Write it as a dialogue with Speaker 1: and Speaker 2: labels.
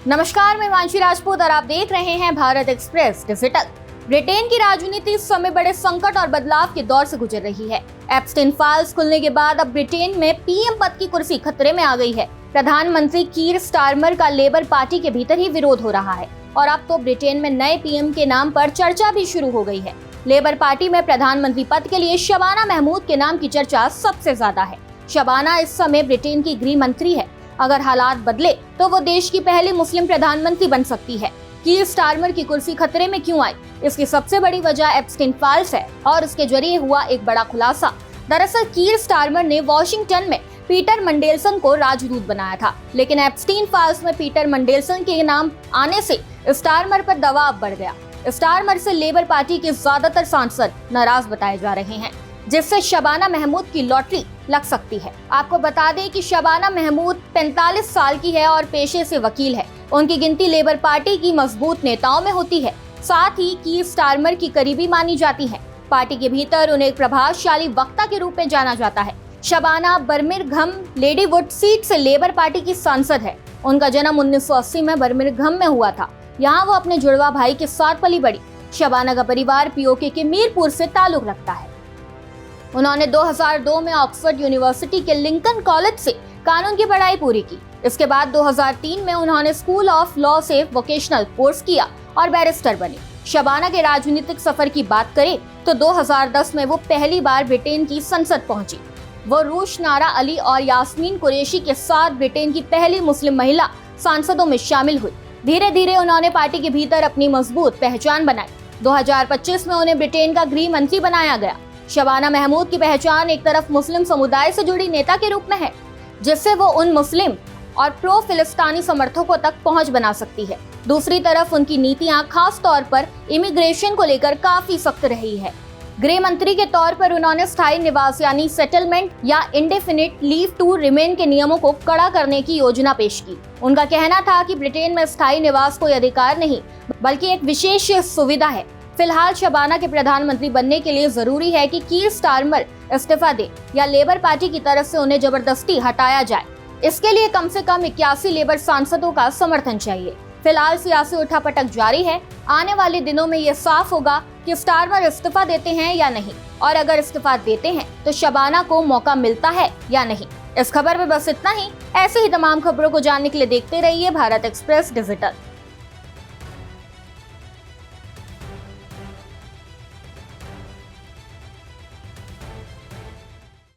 Speaker 1: नमस्कार, मैं मानसी राजपूत और आप देख रहे हैं भारत एक्सप्रेस डिजिटल। ब्रिटेन की राजनीति इस समय बड़े संकट और बदलाव के दौर से गुजर रही है। एप्स्टीन फाइल्स खुलने के बाद अब ब्रिटेन में पीएम पद की कुर्सी खतरे में आ गई है। प्रधानमंत्री कीर स्टारमर का लेबर पार्टी के भीतर ही विरोध हो रहा है और अब तो ब्रिटेन में नए पीएम के नाम पर चर्चा भी शुरू हो गई है। लेबर पार्टी में प्रधानमंत्री पद के लिए शबाना महमूद के नाम की चर्चा सबसे ज्यादा है। शबाना इस समय ब्रिटेन की गृह मंत्री है। अगर हालात बदले तो वो देश की पहली मुस्लिम प्रधानमंत्री बन सकती है। कीर स्टारमर की कुर्सी खतरे में क्यों आई? इसकी सबसे बड़ी वजह एप्स्टीन फाइल्स है और इसके जरिए हुआ एक बड़ा खुलासा। दरअसल कीर स्टारमर ने वॉशिंगटन में पीटर मंडेलसन को राजदूत बनाया था, लेकिन एप्स्टीन फाइल्स में पीटर मंडेलसन के नाम आने से स्टारमर पर दबाव बढ़ गया। स्टारमर से लेबर पार्टी के ज्यादातर सांसद नाराज बताए जा रहे हैं, जिससे शबाना महमूद की लॉटरी लग सकती है। आपको बता दें कि शबाना महमूद 45 साल की है और पेशे से वकील है। उनकी गिनती लेबर पार्टी की मजबूत नेताओं में होती है। साथ ही कीर स्टारमर की करीबी मानी जाती है। पार्टी के भीतर उन्हें एक प्रभावशाली वक्ता के रूप में जाना जाता है। शबाना बर्मिंघम लेडीवुड सीट से लेबर पार्टी की सांसद है। उनका जन्म 1980 में बर्मिंघम में हुआ था। यहाँ वो अपने जुड़वा भाई के साथ पली बड़ी। शबाना का परिवार पीओके के मीरपुर से ताल्लुक रखता है। उन्होंने 2002 में ऑक्सफोर्ड यूनिवर्सिटी के लिंकन कॉलेज से कानून की पढ़ाई पूरी की। इसके बाद 2003 में उन्होंने स्कूल ऑफ लॉ से वोकेशनल कोर्स किया और बैरिस्टर बने। शबाना के राजनीतिक सफर की बात करें तो 2010 में वो पहली बार ब्रिटेन की संसद पहुंची। वो रोशनारा अली और यास्मीन कुरैशी के साथ ब्रिटेन की पहली मुस्लिम महिला सांसदों में शामिल हुई। धीरे धीरे उन्होंने पार्टी के भीतर अपनी मजबूत पहचान बनाई। 2025 में उन्हें ब्रिटेन का गृह मंत्री बनाया गया। शबाना महमूद की पहचान एक तरफ मुस्लिम समुदाय से जुड़ी नेता के रूप में है, जिससे वो उन मुस्लिम और प्रो फिलिस्तीनी समर्थकों तक पहुंच बना सकती है। दूसरी तरफ उनकी नीतियां खास तौर पर इमिग्रेशन को लेकर काफी सख्त रही है। गृह मंत्री के तौर पर उन्होंने स्थायी निवास यानी सेटलमेंट या इंडेफिनिट लीव टू रिमेन के नियमों को कड़ा करने की योजना पेश की। उनका कहना था कि ब्रिटेन में स्थायी निवास कोई अधिकार नहीं, बल्कि एक विशेष सुविधा है। फिलहाल शबाना के प्रधानमंत्री बनने के लिए जरूरी है कि कीर स्टारमर इस्तीफा दे या लेबर पार्टी की तरफ से उन्हें जबरदस्ती हटाया जाए। इसके लिए कम से कम 81 लेबर सांसदों का समर्थन चाहिए। फिलहाल सियासी उठापटक जारी है। आने वाले दिनों में ये साफ होगा कि स्टारमर इस्तीफा देते हैं या नहीं, और अगर इस्तीफा देते हैं तो शबाना को मौका मिलता है या नहीं। इस खबर में बस इतना ही। ऐसे ही तमाम खबरों को जानने के लिए देखते रहिए भारत एक्सप्रेस डिजिटल।